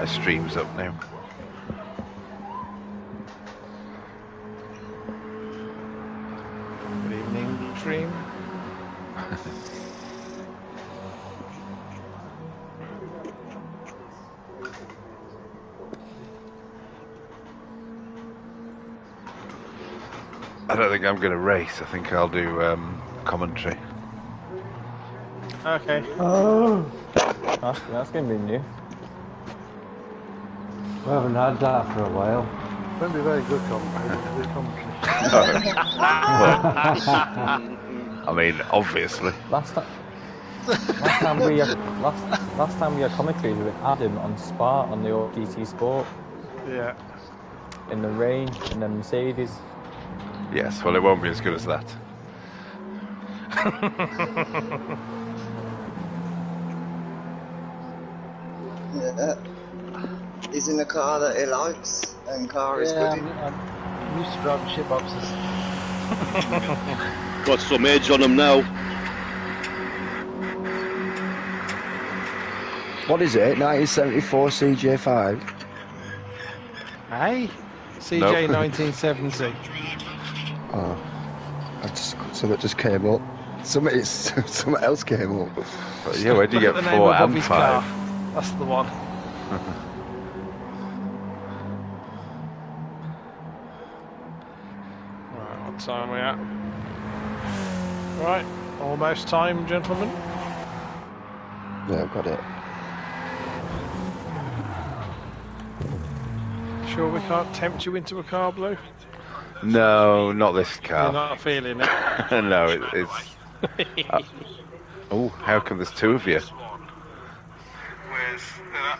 Stream's up now. Good evening, stream. I don't think I'm going to race. I think I'll do commentary. Okay. Oh, that's going to be new. We haven't had that for a while. Won't be very good commentary. I mean, obviously. Last time we had commentary with Adam on Spa on the old GT Sport. Yeah. In the rain, and then Mercedes. Yes, well, it won't be as good as that. Yeah. He's in a car that he likes, and car is good. I'm used to driving shit boxes. Got some edge on him now. What is it? 1974 CJ5? Hey? CJ Nope. 1970. Oh, something just came up. Something else came up. But yeah, where do you get The name 4 above and his 5? car. That's the one. Right, what time are we at? Right, almost time, gentlemen. Yeah, I've got it. Sure we can't tempt you into a car, Blue? No, not this You're car. not feeling it. No, it's... oh, how come there's 2 of you? Where's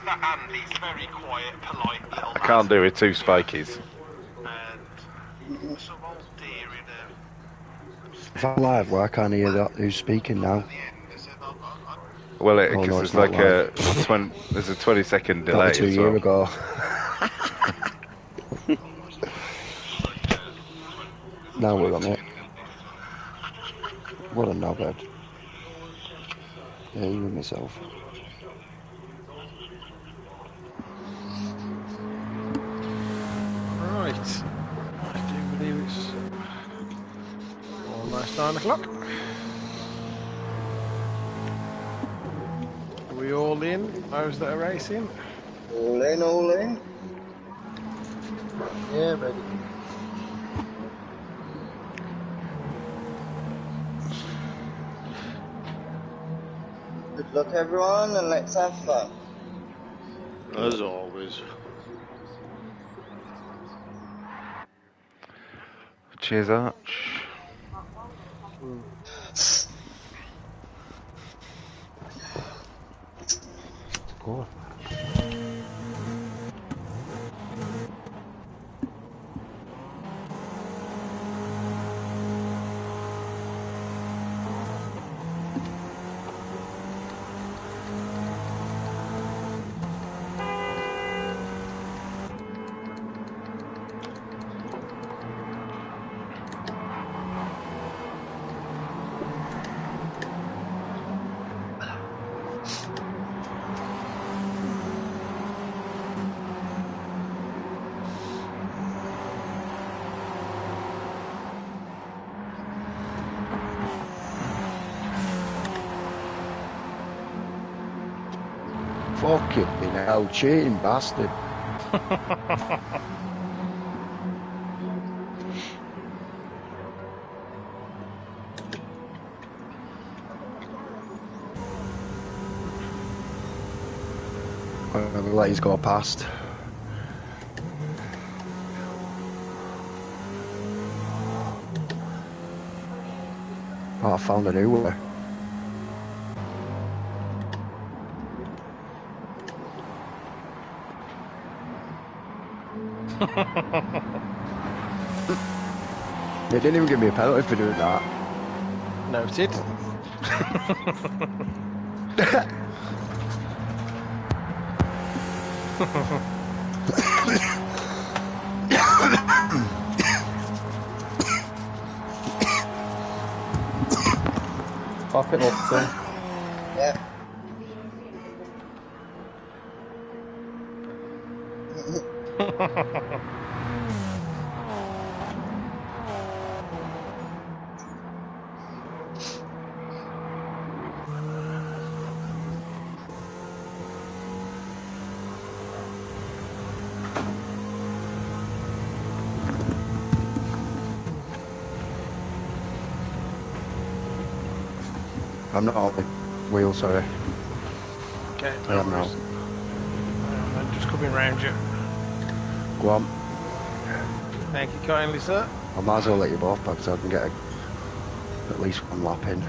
that Andy's very quiet, polite little I can't do it 2 spikies. And some old deer in If I'm live, why can't I hear that? Who's speaking now? Well, Oh, because no, there's it's not like there's a 20-second delay. That was 2 as years well. ago. Now we're on it. What a knobhead. Yeah, you and myself. Right. I do believe it's almost 9 o'clock. Are we all in? Those that are racing? All in, all in. Yeah, ready. Good luck, everyone, and let's have fun. As always. Cheers, Arch. Cool. Fucking hell, cheating bastard. I'm gonna let his go past. Oh, I found a new one. They didn't even give me a penalty for doing that. Noted. Pop it up, son. Yeah. I'm not on the wheel, sorry. Okay, I am now. I'm just coming round you. Go on. Thank you kindly, sir. I might as well let you both back so I can get at least one lap in.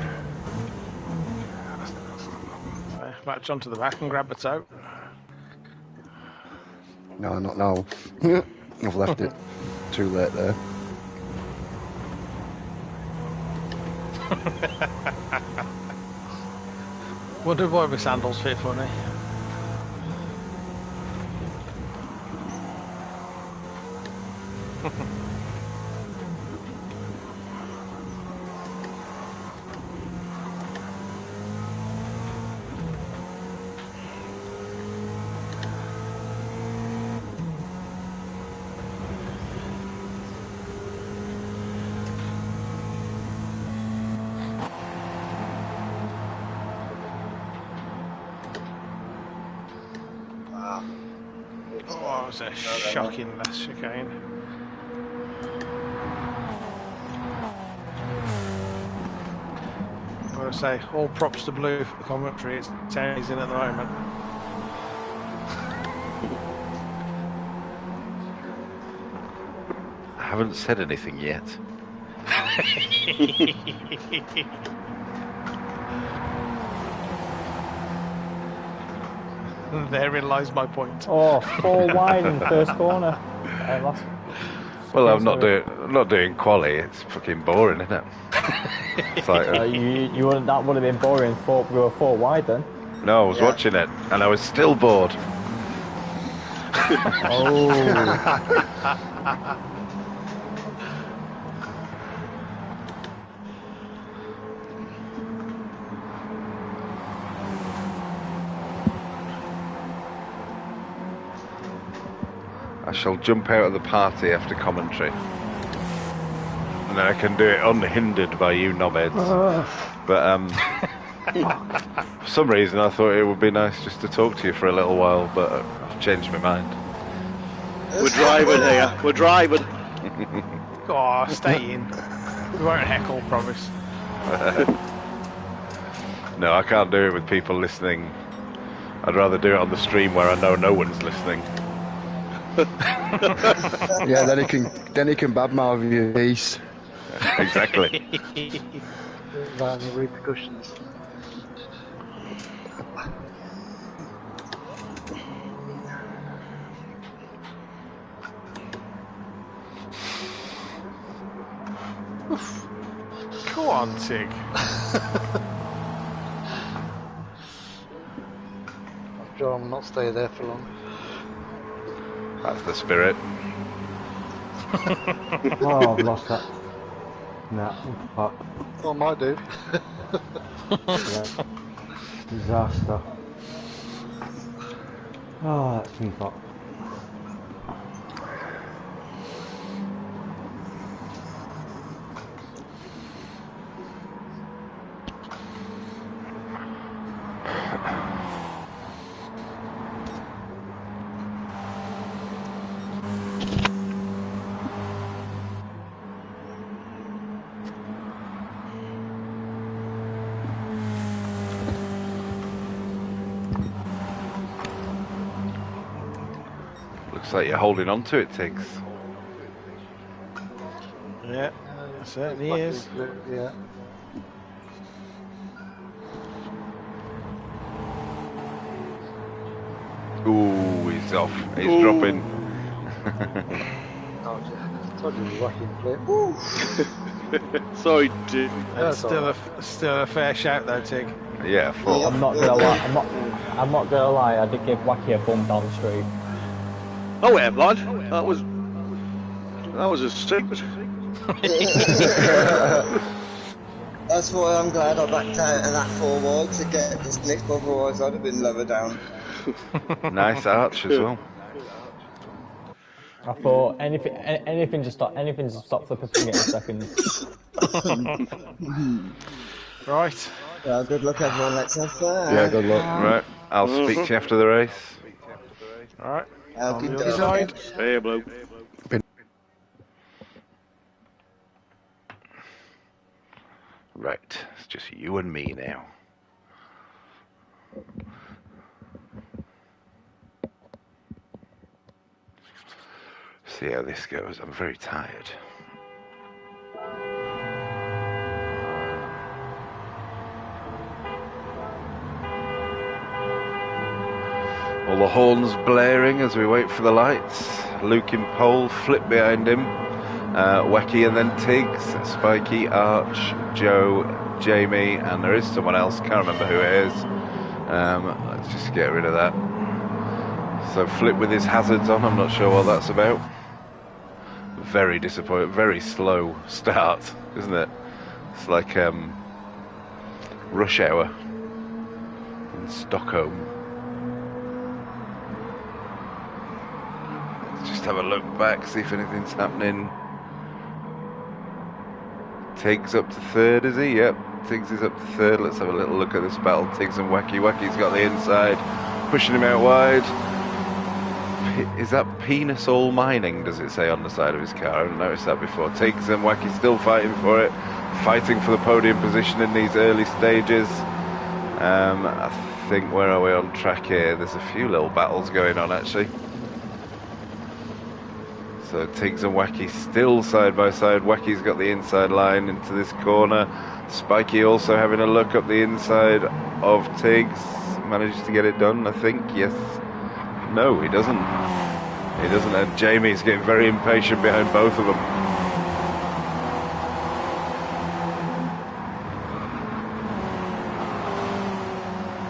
Latch onto the back and grab the toe. No, not now. I've left it too late there. Wonder why my sandals fit funny. Wow. Oh, it was a shocking last chicane. I've got to say, all props to Blue for the commentary. It's amazing at the moment. I haven't said anything yet. Therein lies my point. Oh, 4 wide in the first corner. Well, I'm not doing quali. It's fucking boring, isn't it? It's like you wouldn't. That would have been boring. We were 4 wide then. no, I was watching it and I was still bored. Oh. I shall jump out of the party after commentary. And then I can do it unhindered by you knobheads. But for some reason I thought it would be nice just to talk to you for a little while, but I've changed my mind. We're driving here. We're driving. Oh, stay in. We won't heckle, promise. No, I can't do it with people listening. I'd rather do it on the stream where I know no one's listening. Yeah, then he can badmouth you piece. Exactly. Without any repercussions. Go on, Tig. I'm sure I'll not stay there for long. That's the spirit. Oh, I've lost that. Nah, fuck. Oh, might do. Yeah. Disaster. Oh, that's me fucked. Looks like you're holding on to it, Tiggs. Yeah, it certainly is. Yeah. Ooh, he's off. He's dropping. Oh, I told you we were whacking flip. Sorry, dude. That's still a fair shout though, Tig. Yeah, full. I'm not gonna lie. I'm not gonna lie. I did give Wacky a bump down the street. Oh, yeah, lad. That was a secret. That's why I'm glad I backed out of that 4 wide to get this nick, otherwise I'd have been lower down. Nice arch as well. I thought anything to stop Flipper from getting second. Right. Well, good luck, everyone. Let's have fun. Yeah, good luck. Right, I'll speak to you after the race. All right. On Okie the other dokie. side. Hey, blue. Right, it's just you and me now. See how this goes. I'm very tired. All the horns blaring as we wait for the lights. Luke in pole, Flip behind him. Wacky and then Tiggs, Spiky, Arch, Joe, Jamie, and there is someone else, can't remember who it is. Let's just get rid of that. So Flip with his hazards on, I'm not sure what that's about. Very disappointing, very slow start, isn't it? It's like rush hour in Stockholm. Let's just have a look back, see if anything's happening. Tiggs up to third, is he? Yep, Tiggs is up to third. Let's have a little look at this battle. Tiggs and Wacky. Wacky's got the inside, pushing him out wide. Is that Penis All Mining, does it say on the side of his car? I haven't noticed that before. Tiggs and Wacky still fighting for it, fighting for the podium position in these early stages. I think, where are we on track here? There's a few little battles going on, actually. So Tiggs and Wacky still side by side. Wacky's got the inside line into this corner. Spiky also having a look up the inside of Tiggs. Managed to get it done, I think. Yes. No, he doesn't. He doesn't. And Jamie's getting very impatient behind both of them.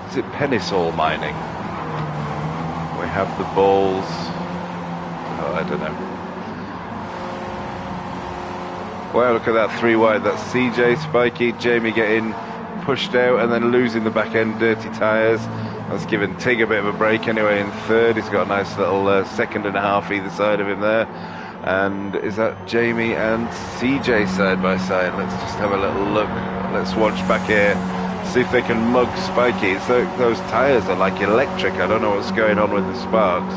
Is it Penisall Mining? We have the balls. Oh, I don't know. Wow, look at that 3 wide. That's CJ, Spiky, Jamie getting pushed out and then losing the back end dirty tyres. That's given Tig a bit of a break anyway in third. He's got a nice little second and a half either side of him there. And is that Jamie and CJ side by side? Let's just have a little look. Let's watch back here. See if they can mug Spiky. So those tyres are like electric. I don't know what's going on with the sparks.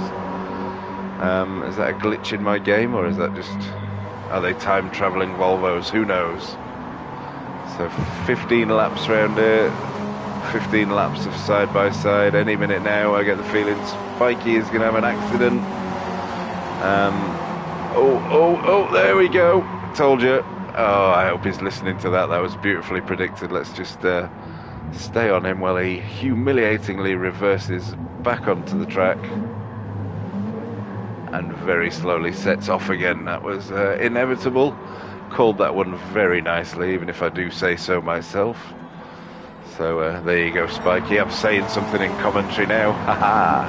Is that a glitch in my game, or is that just... Are they time travelling Volvos? Who knows? So 15 laps round here. 15 laps of side by side. Any minute now, I get the feeling Spiky is going to have an accident. Oh, there we go. Told you. Oh, I hope he's listening to that. That was beautifully predicted. Let's just stay on him while he humiliatingly reverses back onto the track. And very slowly sets off again. That was inevitable. Called that one very nicely, even if I do say so myself. So there you go, Spiky. I'm saying something in commentary now. Haha.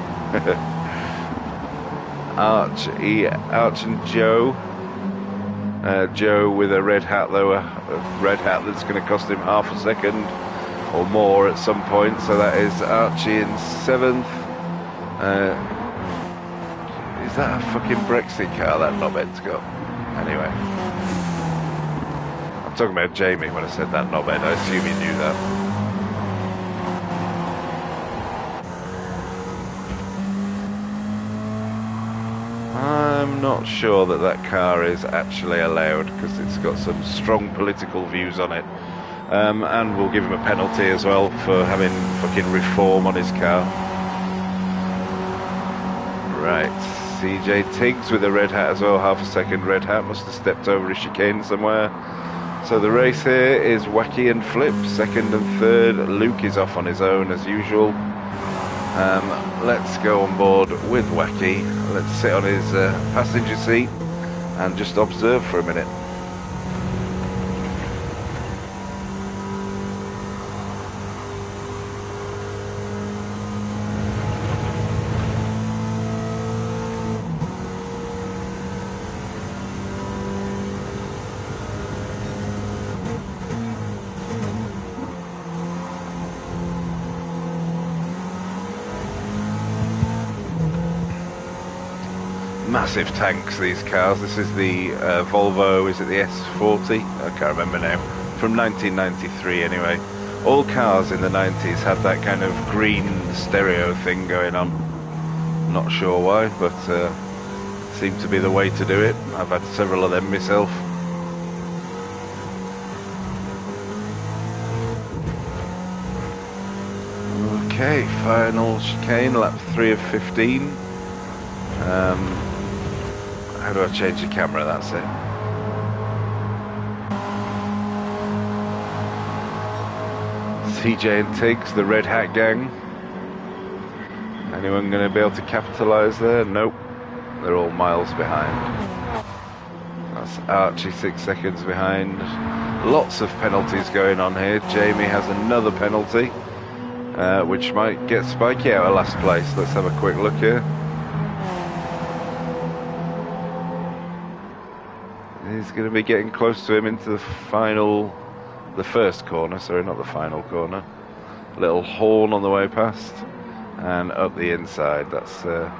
Arch and Joe. Joe with a red hat, though, a red hat that's going to cost him half a second or more at some point. So that is Archie in 7th. Is that a fucking Brexit car that knobhead's got? Anyway. I'm talking about Jamie when I said that knobhead. I assume he knew that. I'm not sure that that car is actually allowed because it's got some strong political views on it. And we'll give him a penalty as well for having fucking reform on his car. Right. CJ Tiggs with a red hat as well, half a second red hat, must have stepped over a chicane somewhere. So the race here is Wacky and Flip, second and third. Luke is off on his own as usual. Let's go on board with Wacky. Let's sit on his passenger seat and just observe for a minute. Massive tanks, these cars. This is the Volvo, is it the S40? I can't remember now. From 1993 anyway. All cars in the 90s had that kind of green stereo thing going on. Not sure why, but seemed to be the way to do it. I've had several of them myself. Okay, final chicane, lap 3 of 15. How do I change the camera? That's it. CJ and Tiggs, the Red Hat gang. Anyone going to be able to capitalise there? Nope. They're all miles behind. That's Archie 6 seconds behind. Lots of penalties going on here. Jamie has another penalty, which might get Spiky out of last place. Let's have a quick look here. He's going to be getting close to him into the first corner, sorry, not the final corner. Little horn on the way past, and up the inside. So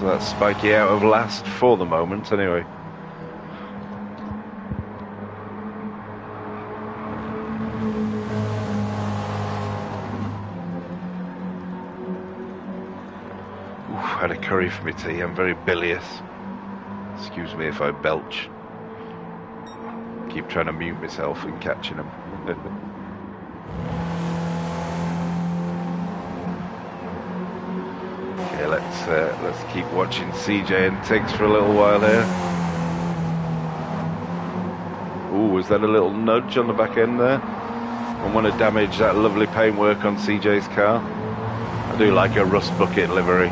that's Spiky out of last for the moment, anyway. Oof, had a curry for me tea. I'm very bilious. Excuse me if I belch. Keep trying to mute myself and catching them. Okay, let's keep watching CJ and Tiggs for a little while here. Ooh, was that a little nudge on the back end there? I want to damage that lovely paintwork on CJ's car. I do like a rust bucket livery.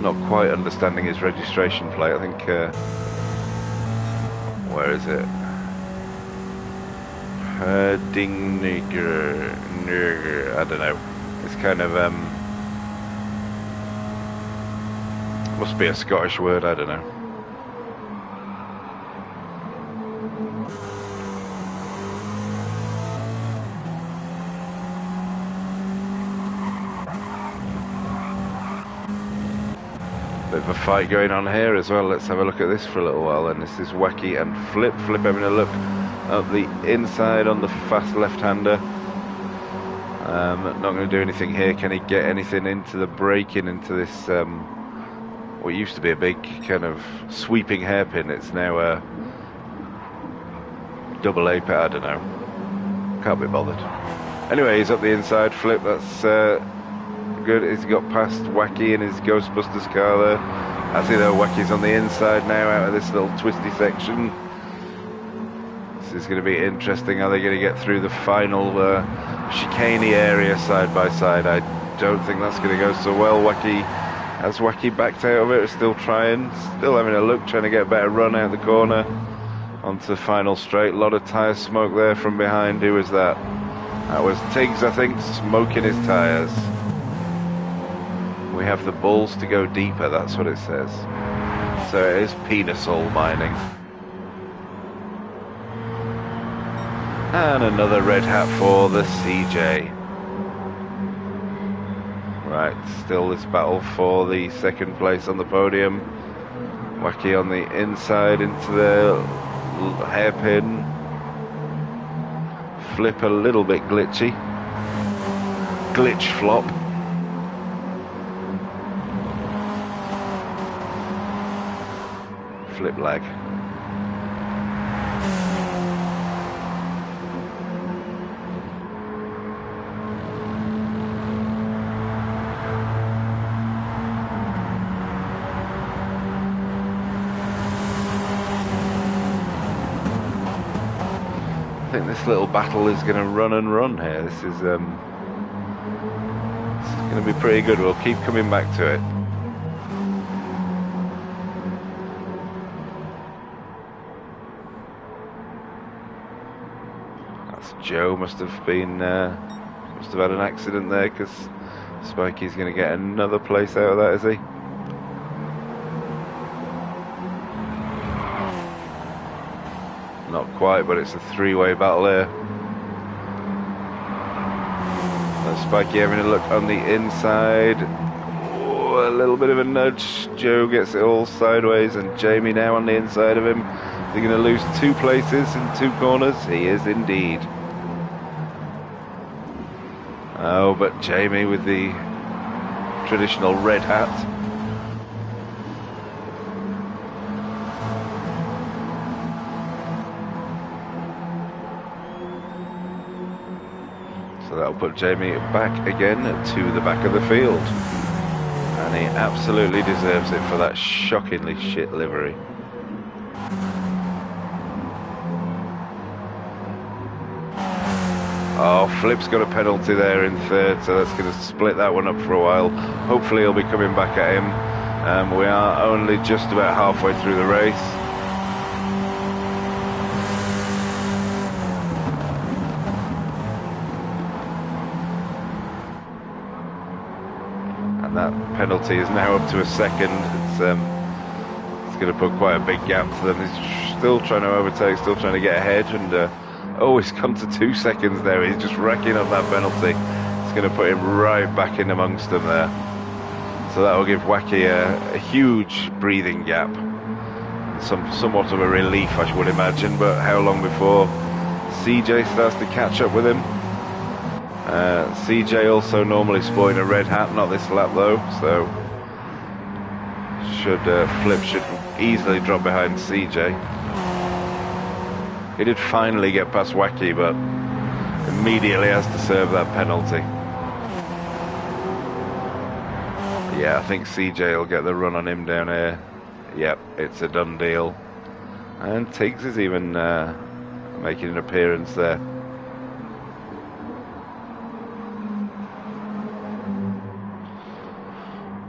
Not quite understanding his registration plate. I think where is it? Herdinger. I don't know. It's kind of must be a Scottish word. I don't know. Bit of a fight going on here as well. Let's have a look at this for a little while then. This is Wacky and Flip. Flip having a look up the inside on the fast left-hander. Not going to do anything here. Can he get anything into the braking, into this what used to be a big kind of sweeping hairpin? It's now a double apex. I don't know. Can't be bothered. Anyway, he's up the inside. Flip, that's good. He's got past Wacky in his Ghostbusters car there. I see though Wacky's on the inside now out of this little twisty section. This is going to be interesting. Are they going to get through the final chicaney area side by side? I don't think that's going to go so well. Has Wacky backed out of it? Still trying, still having a look, trying to get a better run out the corner onto the final straight. A lot of tyre smoke there from behind. Who was that? That was Tiggs, I think, smoking his tyres. We have the balls to go deeper, that's what it says. So it is Penasol mining. And another red hat for the CJ. Right, still this battle for the second place on the podium. Wacky on the inside into the hairpin. Flip a little bit glitchy. Glitch flop. Flip lag. I think this little battle is going to run and run here. This is going to be pretty good. We'll keep coming back to it. Joe must have had an accident there, because Spiky's going to get another place out of that, is he? Not quite, but it's a three-way battle here. Spiky having a look on the inside. Oh, a little bit of a nudge. Joe gets it all sideways, and Jamie now on the inside of him. Is he going to lose 2 places in 2 corners? He is indeed. Oh, but Jamie with the traditional red hat. So that'll put Jamie back again to the back of the field. And he absolutely deserves it for that shockingly shit livery. Oh, Flip's got a penalty there in 3rd, so that's going to split that one up for a while. Hopefully he'll be coming back at him. We are only just about halfway through the race. And that penalty is now up to a 2nd. It's going to put quite a big gap to them. He's still trying to overtake, still trying to get ahead, and oh, he's come to 2 seconds there. He's just racking up that penalty. It's going to put him right back in amongst them there. So that will give Wacky a huge breathing gap. Somewhat of a relief, I would imagine. But how long before CJ starts to catch up with him? CJ also normally sporting a red hat, not this lap though. So Flip should easily drop behind CJ. He did finally get past Wacky, but immediately has to serve that penalty. Yeah, I think CJ will get the run on him down here. Yep, it's a done deal. And Tiggs is even making an appearance there.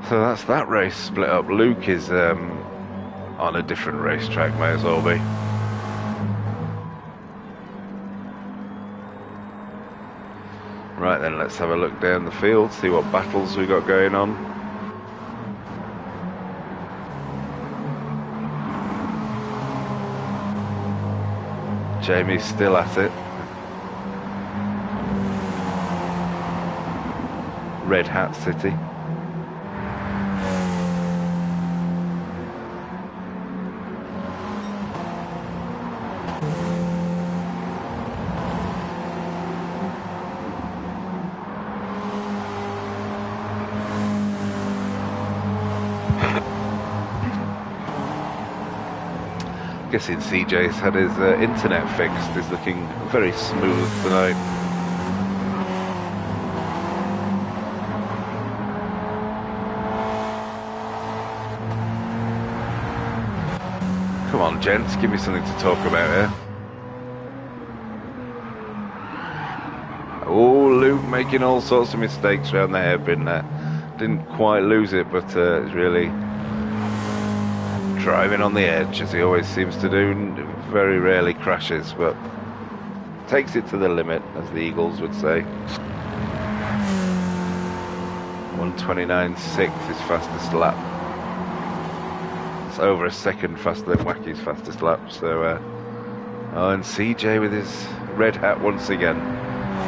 So that's that race split up. Luke is on a different racetrack, may as well be. Right then, let's have a look down the field, see what battles we got going on. Jamie's still at it. Red Hat City. Guessing CJ's had his internet fixed. Is looking very smooth tonight. Come on, gents, give me something to talk about here. Oh, Luke making all sorts of mistakes around the hairpin there. Didn't quite lose it, but it's really driving on the edge, as he always seems to do, and very rarely crashes, but takes it to the limit, as the Eagles would say. 1:29.6 his fastest lap. It's over a second faster than Wacky's fastest lap, so oh, and CJ with his red hat once again.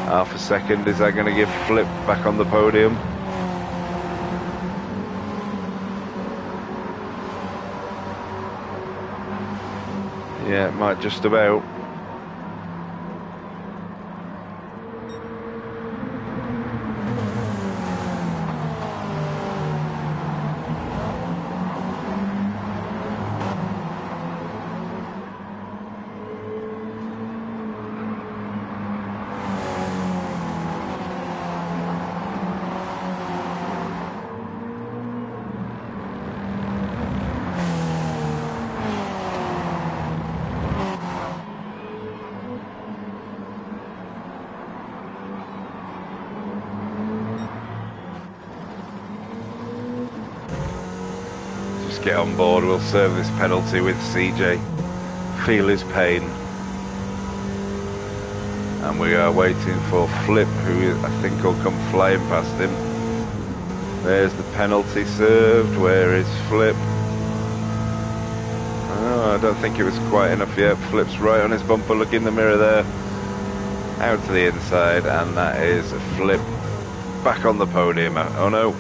Half a second, is that going to give Flip back on the podium? Yeah, it might just about. Get on board, we'll serve this penalty with CJ. Feel his pain. And we are waiting for Flip, who I think will come flying past him. There's the penalty served. Where is Flip? Oh, I don't think it was quite enough yet. Flip's right on his bumper. Look in the mirror there. Out to the inside, and that is Flip back on the podium. Oh no.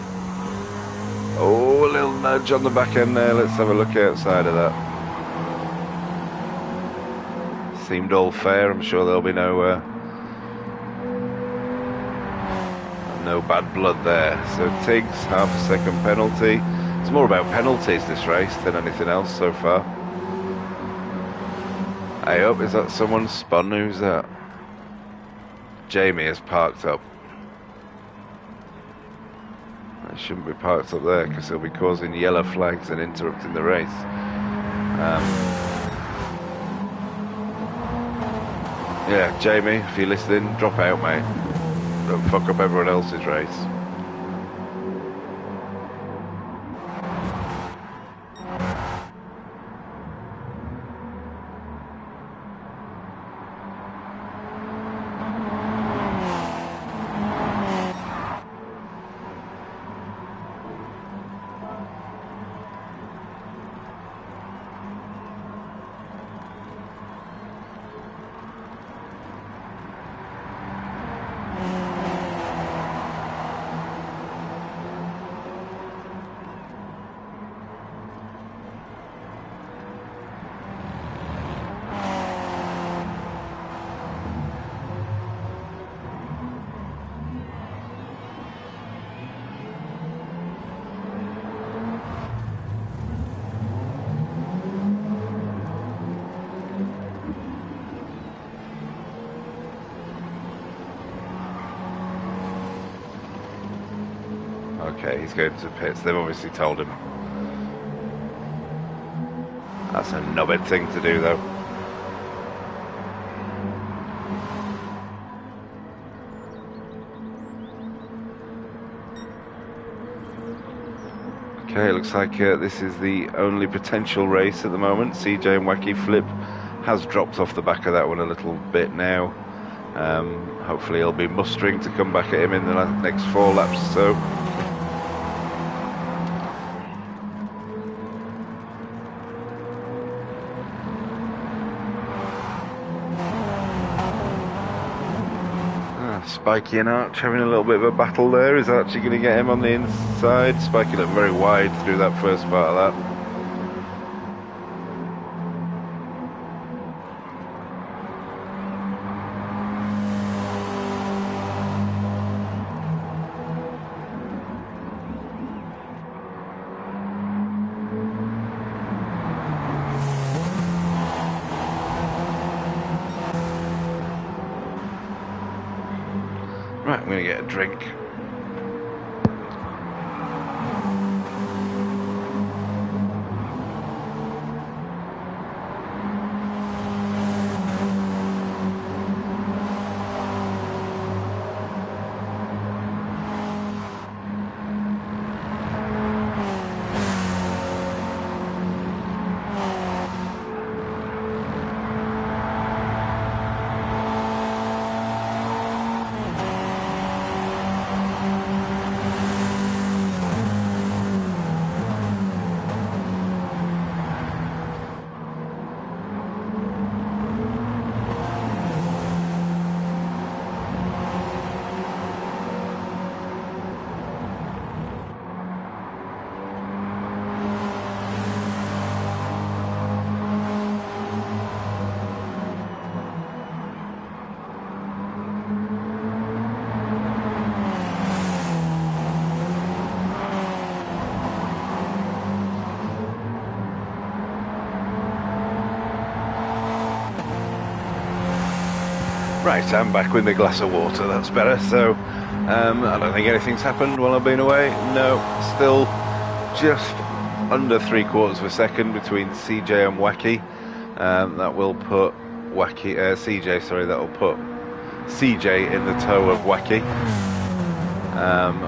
Oh, a little nudge on the back end there. Let's have a look outside of that. Seemed all fair. I'm sure there'll be no bad blood there. So Tiggs, half a second penalty. It's more about penalties this race than anything else so far. Hey up, is that someone spun? Who's that? Jamie has parked up. I shouldn't be parked up there because he'll be causing yellow flags and interrupting the race. Yeah, Jamie, if you're listening, drop out, mate. Don't fuck up everyone else's race. Okay, he's going to pits. They've obviously told him. That's a knobhead thing to do, though. Okay, it looks like this is the only potential race at the moment. CJ and Wacky Flip has dropped off the back of that one a little bit now. Hopefully he'll be mustering to come back at him in the next 4 laps or so. Spiky and Arch having a little bit of a battle there. Is Archie going to get him on the inside? Spiky looked very wide through that first part of that. Right, I'm going to get a drink. Right, I'm back with my glass of water, that's better. So, I don't think anything's happened while I've been away. No, still just under 3/4 of a second between CJ and Wacky. That will put CJ, sorry, that will put CJ in the toe of Wacky.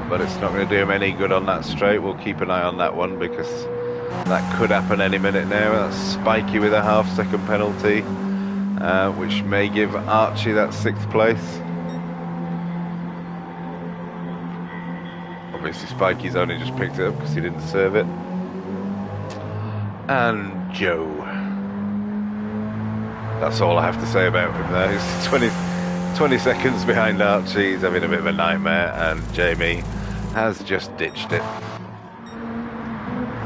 But it's not going to do him any good on that straight. We'll keep an eye on that one because that could happen any minute now. That's Spiky with a half-second penalty. Which may give Archie that 6th place. Obviously Spiky's only just picked it up because he didn't serve it. And Joe. That's all I have to say about him there. He's 20 seconds behind Archie. He's having a bit of a nightmare, and Jamie has just ditched it.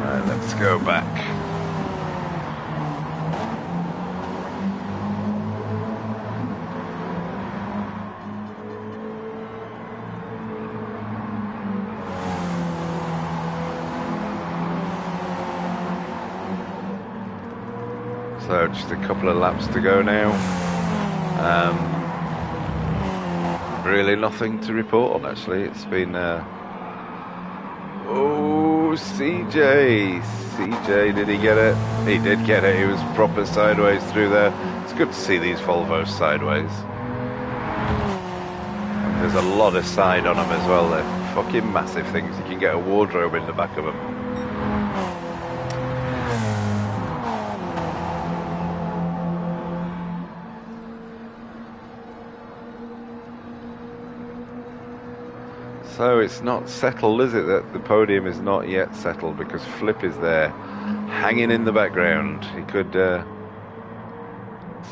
Right, let's go back. So just a couple of laps to go now. Really nothing to report on, actually. It's been oh, CJ, did he get it? He did get it. He was proper sideways through there. It's good to see these Volvos sideways. And there's a lot of side on them as well. They're fucking massive things. You can get a wardrobe in the back of them. So it's not settled, is it? That the podium is not yet settled because Flip is there, hanging in the background. He could,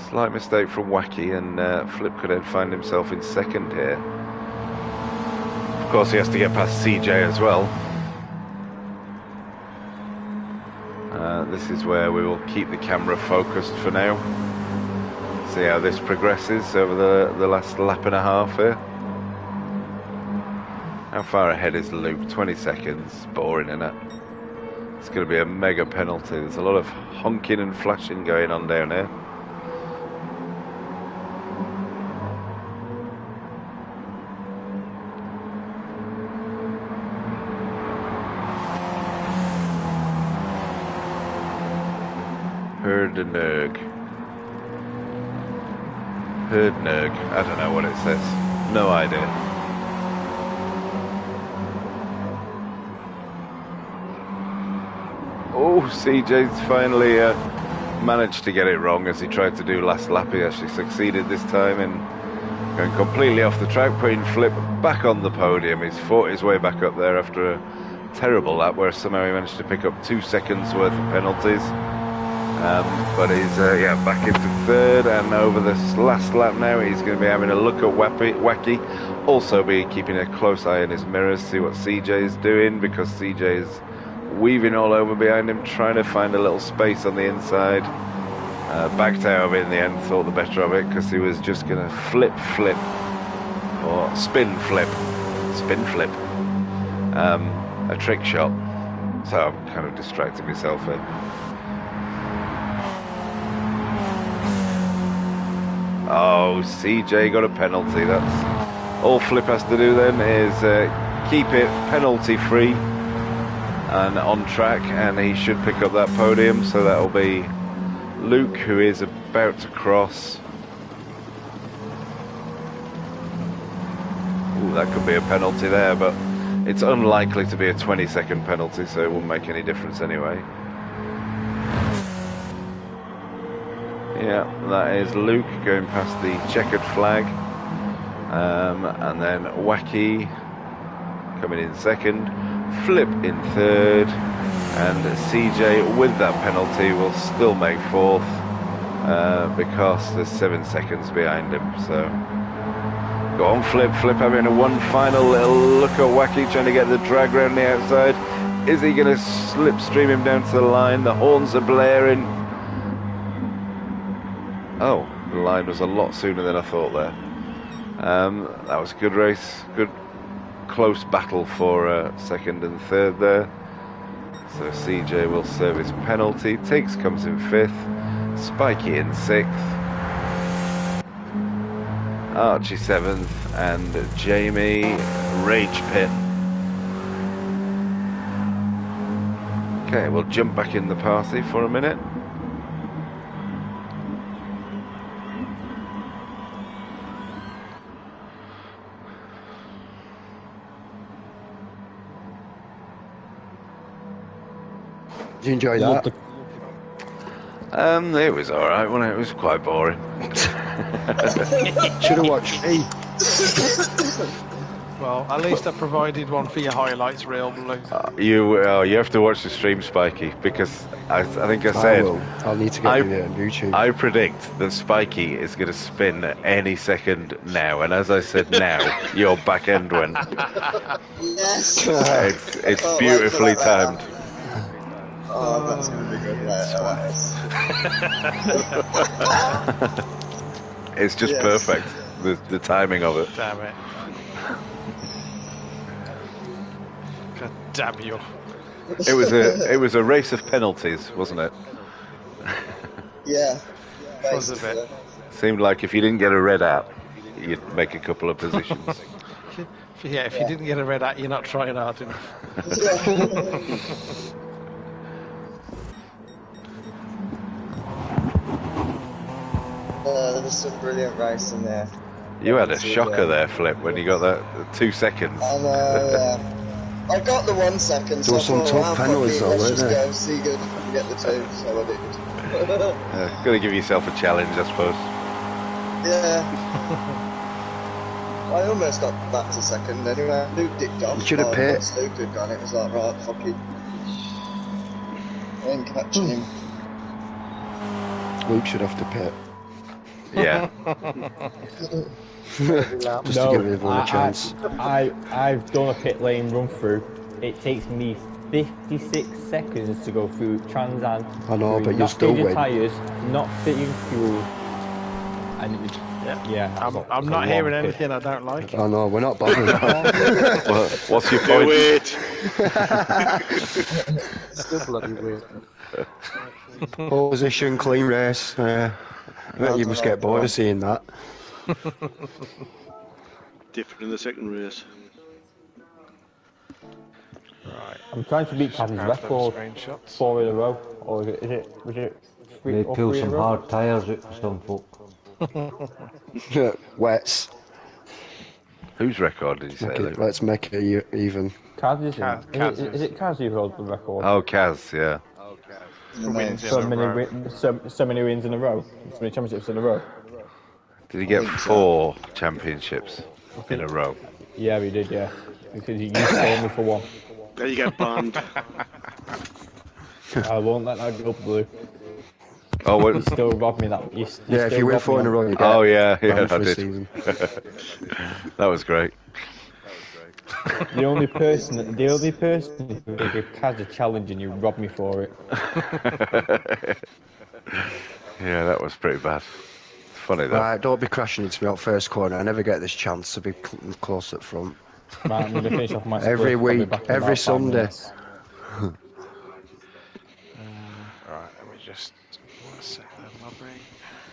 slight mistake from Wacky, and Flip could find himself in second here. Of course, he has to get past CJ as well. This is where we will keep the camera focused for now. See how this progresses over the last lap and a half here. How far ahead is Luke? 20 seconds. Boring, isn't it? It's going to be a mega penalty. There's a lot of honking and flashing going on down here. Rd. I don't know what it says. No idea. Oh, CJ's finally managed to get it wrong as he tried to do last lap. He actually succeeded this time in going completely off the track, putting Flip back on the podium. He's fought his way back up there after a terrible lap where somehow he managed to pick up 2 seconds worth of penalties. But he's back into third, and over this last lap now he's going to be having a look at Wacky. Also be keeping a close eye on his mirrors, see what CJ is doing, because CJ is weaving all over behind him, trying to find a little space on the inside. Backed out of it in the end, thought the better of it, because he was just going to flip, or spin flip, a trick shot. So I'm kind of distracting myself here. Oh, CJ got a penalty. That's all Flip has to do then, is keep it penalty free and on track, and he should pick up that podium. So that'll be Luke, who is about to cross. Ooh, that could be a penalty there, but it's unlikely to be a 20-second penalty, so it won't make any difference anyway. Yeah, that is Luke going past the checkered flag, and then Wacky coming in second, Flip in third, and CJ with that penalty will still make fourth, because there's 7 seconds behind him. So go on, Flip having one final little look at Wacky, trying to get the drag round the outside. Is he going to slipstream him down to the line? The horns are blaring. Oh, the line was a lot sooner than I thought there. That was a good race, good close battle for second and third there. So CJ will serve his penalty. Tiggs comes in 5th, Spikey in 6th, Archie 7th, and Jamie Rage Pit. Okay, we'll jump back in the party for a minute. Did you enjoy that? It was alright, wasn't it? It was quite boring. Should have watched me. Well, at least I provided one for your highlights reel, Blue. You have to watch the stream, Spiky, because I think I I said will. I'll need to get you on YouTube. I predict that Spiky is going to spin any second now, and as I said now, your back end went. Yes! It's Can't wait beautifully for that timed. later. Oh, that's going to be good later. It's just Yes. perfect, the timing of it. Damn it. God damn you. It was a race of penalties, wasn't it? Yeah. Was a bit. Seemed like if you didn't get a red app, you'd make a couple of positions. Yeah, if you didn't get a red at, you're not trying hard enough. There's some brilliant racing there. You had a shocker there, Flip, when you got that 2 seconds. I know, yeah. I got the 1 second, so There I were some thought, tough well, penalties fuck it, though, let's weren't just there? go see good if I can get the 2, so I did. Got to give yourself a challenge, I suppose. Yeah. I almost got back to second anyway. Luke dipped off. You should have paid. Once Luke had gone, it was like, right, fuck it. I ain't catching him. Luke should have to pit. Yeah. Just to give everyone a chance. I've done a pit lane run through. It takes me 56 seconds to go through Trans-Am. I know, through but you'll not still changing win. tyres, not fitting fuel. And it was, yeah. I'm not hearing anything I don't like. I know, we're not bothered. What's your Do point? it. Still bloody weird. Pole position, clean race. I bet you must get bored of seeing that. Different in the second race. Right. I'm trying to beat Kaz's record Screenshots. 4 in a row. Or was it three, They or pull 3 in a some row? hard tyres out for some folk. Wets. Whose record did you say, Luke? Let's make it even. Kaz is Kaz is it Kaz who holds the record? Oh, Kaz, yeah. Wins So in a many, row. so many wins in a row. So many championships in a row. Did he get think so. 4 championships in a row? Yeah, we did. Yeah, because you told me for one. Then you get banned. I won't let that go, Blue. Oh, You what? still robbed me that. You Yeah, if still you win robbed 4 me in a on- row, you get Oh, yeah, banned I for a did. season. That was great. The only person who gave Kaz a challenge and you robbed me for it. Yeah, that was pretty bad. It's funny, though. Right, don't be crashing into me out first corner. I never get this chance to be close up front. Right, I'm going to finish off my split. Every I'll be week, back in every about 5 Sunday. minutes. Right, let me just. 1 second, my brain.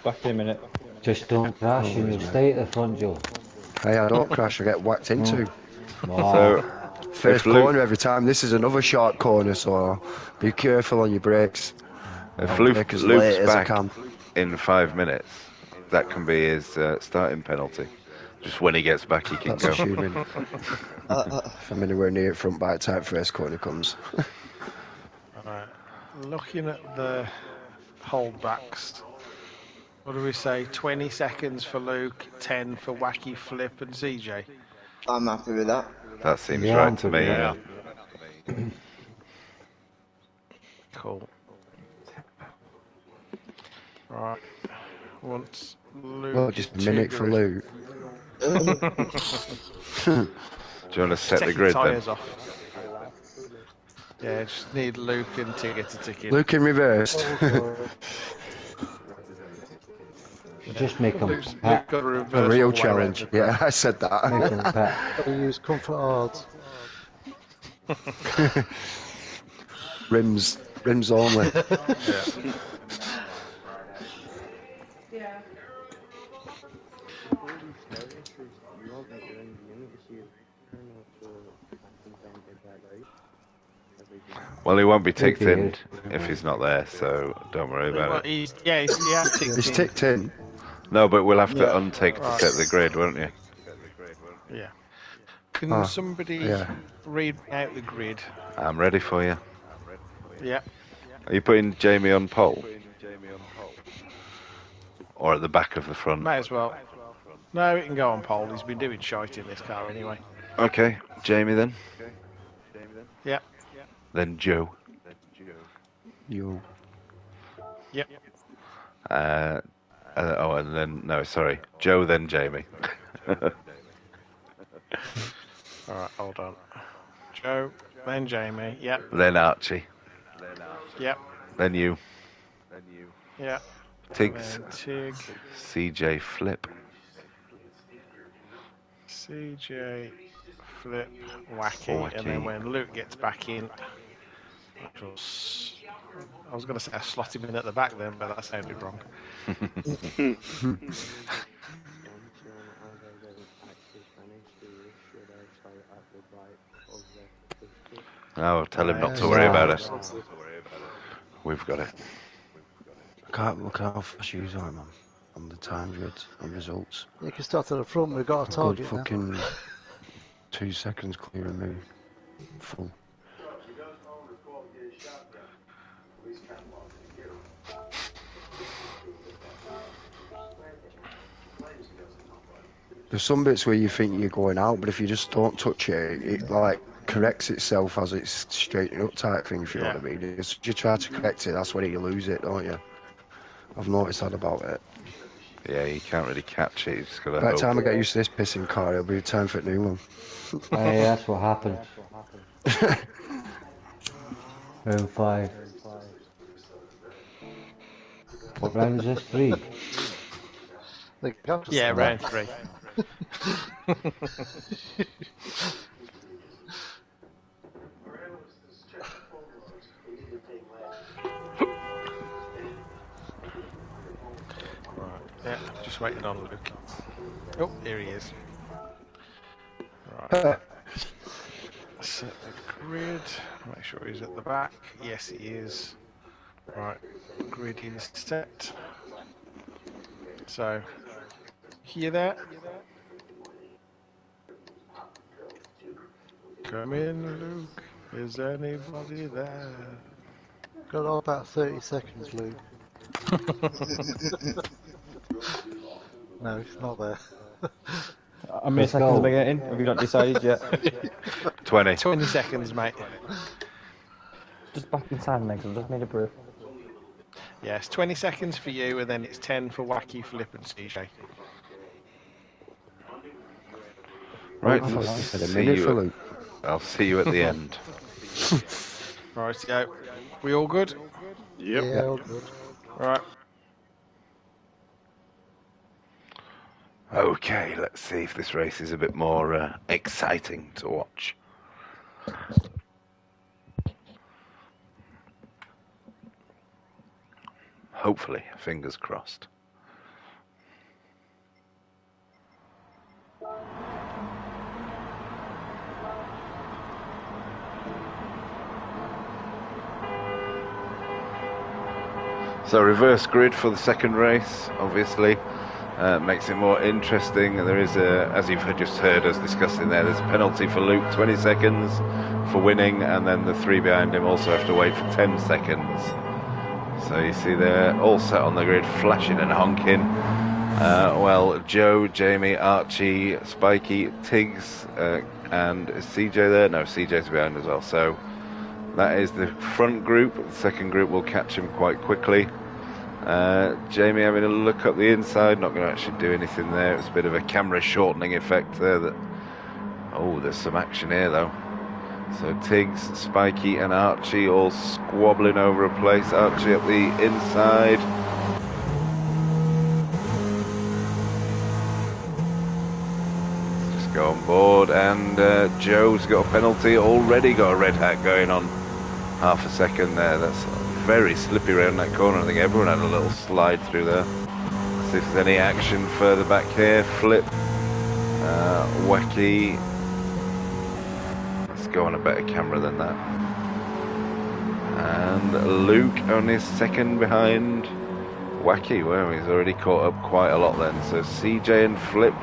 Back in a minute. Just don't crash and you'll stay at the front, Joe. Hey, I don't crash, I get whacked into. So, First if Luke- corner every time. This is another short corner, so be careful on your brakes. if I'll Luke, make as Luke's late as I back can. in 5 minutes, that can be his starting penalty. Just when he gets back, he can That's go. assuming if I'm anywhere near it front by the time first corner comes. Alright. Looking at the holdbacks. What do we say? 20 seconds for Luke, 10 for Wacky Flip and CJ. I'm happy with that. That seems Yeah, right I'm to pretty me. happy. Yeah. Cool. Right. Once Luke. Well, just a is minute for triggered- Luke. Do you want to set Take the your grid then? tyres off. Yeah, just need Luke and Tigger to tick in. Luke in reversed. Just make them Luke's pet. got a A reverse real all the way around challenge. the Yeah, I said Make that. them pet. Gotta use comfort hard. Rims only. Well, he won't be ticked Okay. in if he's not there, so don't worry Well, about it. he has ticked He's in. ticked in. No, but we'll have to Yeah. untick to Right. set the grid, won't you? Yeah. Can Ah, somebody yeah. read out the grid? I'm ready for you. Yeah. Are you putting Jamie on pole? Or at the back of the front? May as well. No, it can go on pole. He's been doing shite in this car anyway. Okay, Jamie then. Yep. Then Joe. You. Yep. And then no, sorry, Joe then Jamie. All right, hold on. Joe, then Jamie. Yep. Then Archie. Yep. Then you. Yep. Tiggs. Then Tig. CJ Flip. CJ, Flip, Wacky, and then when Luke gets back in, I was going to say I slot him in at the back then, but that sounded wrong. Oh, tell him not to worry about it. We've got it. I can't look how fast you are, man. On the time grids and results. You can start at the front. We've got a Good target now. fucking 2 seconds clearing me. Full. There's some bits where you think you're going out, but if you just don't touch it, it like corrects itself as it's straightening up type thing, if you know what I mean. It's, you try to correct it, that's when you lose it, don't you? I've noticed that about it. Yeah, you can't really catch it. You just gotta By the hope. time I get used to this pissing car, it'll be time for a new one. Hey, that's what happened. Round 5. What round is this? 3? Yeah, round 3. Right, yeah, just waiting on Luke. Oh, here he is. Right. Set the grid. Make sure he's at the back. Yes, he is. Right, grid is set. So, you there? Come in, Luke. Is anybody there? Got all about 30 seconds, Luke. No, it's not there. How many seconds am I getting? Have you not decided yet? 20. 20 seconds, mate. Just back in time then, 'cause I've just made a brew. Yes, 20 seconds for you, and then it's 10 for Wacky, Flip, and CJ. Right, I thought I'll you said a see minute for you. Luke. I'll see you at the end. Right, go. We all good? Yep. Yeah, all good. Right. Okay, let's see if this race is a bit more exciting to watch. Hopefully, fingers crossed. So reverse grid for the second race, obviously. Makes it more interesting. There is as you've just heard us discussing there's a penalty for Luke, 20 seconds for winning, and then the 3 behind him also have to wait for 10 seconds. So you see they're all set on the grid, flashing and honking. Well, Joe, Jamie, Archie, Spikey, Tiggs, and is CJ there? No, CJ's behind as well. So that is the front group. The second group will catch him quite quickly. Jamie having a look up the inside, not going to actually do anything there. It's a bit of a camera shortening effect there. Oh, there's some action here though. So Tiggs, Spikey and Archie all squabbling over a place. Archie up the inside. Just go on board, and Joe's got a penalty, already got a red hat going on. Half a second there. That's very slippy around that corner. I think everyone had a little slide through there. See if there's any action further back here. Flip, Wacky. Let's go on a better camera than that. And Luke only a second behind Wacky. Well, he's already caught up quite a lot then. So CJ and Flip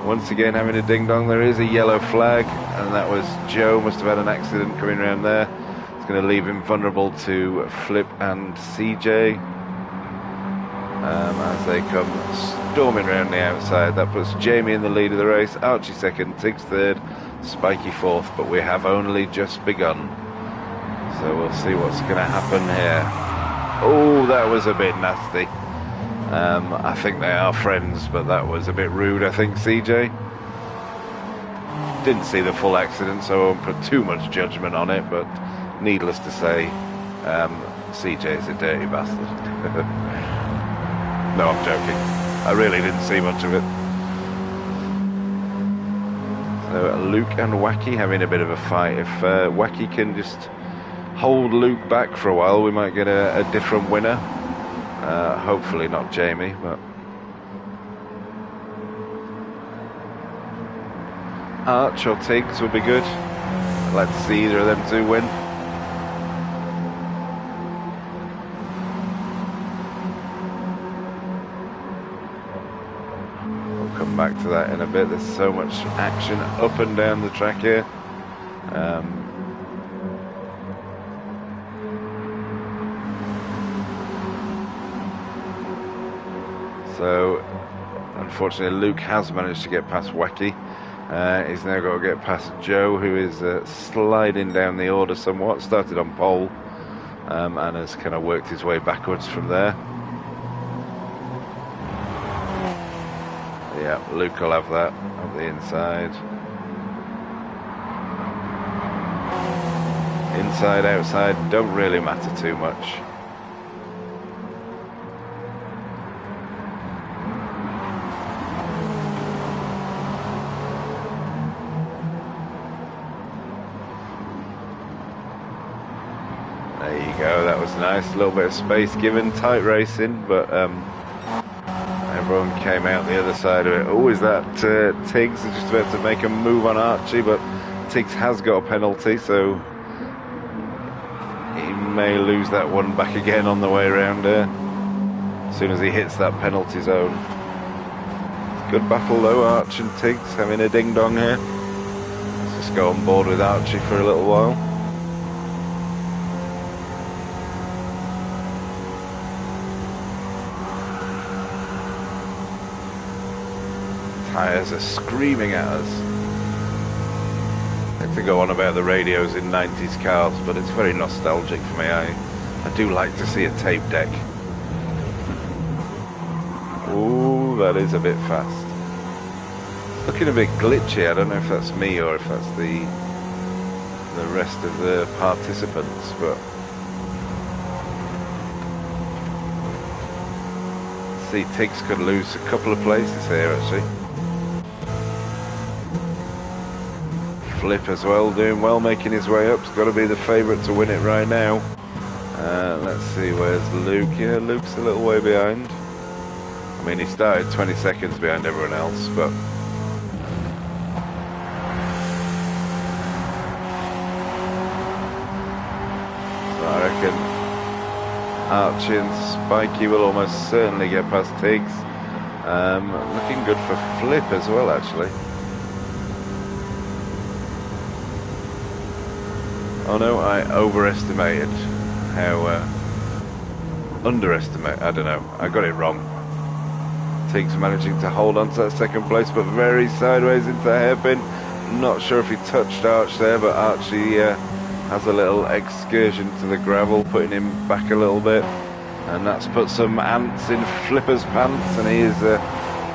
once again having a ding dong. There is a yellow flag, and that was Joe. Must have had an accident coming around there. It's going to leave him vulnerable to Flip and CJ as they come storming around the outside. That puts Jamie in the lead of the race, Archie second, Tiggs third, Spiky fourth, but we have only just begun. So we'll see what's going to happen here. Oh, that was a bit nasty. I think they are friends, but that was a bit rude, I think, CJ. Didn't see the full accident, so I won't put too much judgment on it, but needless to say, CJ's a dirty bastard. No, I'm joking. I really didn't see much of it. So Luke and Wacky having a bit of a fight. If Wacky can just hold Luke back for a while, we might get a different winner. Hopefully not Jamie, but Arch or Tiggs would be good. I'd like to see either of them two win. We'll come back to that in a bit. There's so much action up and down the track here. So, unfortunately, Luke has managed to get past Wacky. He's now got to get past Joe, who is sliding down the order somewhat. Started on pole and has kind of worked his way backwards from there. Yeah, Luke will have that on the inside. Inside, outside, don't really matter too much. There you go, that was nice. A little bit of space given, tight racing, but everyone came out the other side of it. Oh, is that Tiggs is just about to make a move on Archie, but Tiggs has got a penalty, so he may lose that one back again on the way around there, as soon as he hits that penalty zone. Good battle though, Arch and Tiggs having a ding-dong here. Let's just go on board with Archie for a little while. Tyres are screaming at us. I like to go on about the radios in 90s cars, but it's very nostalgic for me. I do like to see a tape deck. Ooh, that is a bit fast. It's looking a bit glitchy. I don't know if that's me or if that's the rest of the participants, but see, Tiggs could lose a couple of places here actually. Flip as well, doing well, making his way up. He's got to be the favourite to win it right now. Let's see, where's Luke? Yeah, Luke's a little way behind. I mean, he started 20 seconds behind everyone else, but so I reckon Archie and Spiky will almost certainly get past Tiggs. Looking good for Flip as well, actually. Oh no, I overestimated how, underestimate, I don't know, I got it wrong. Tiggs managing to hold on to that second place, but very sideways into the hairpin. Not sure if he touched Arch there, but Archie has a little excursion to the gravel, putting him back a little bit. And that's put some ants in Flipper's pants, and he is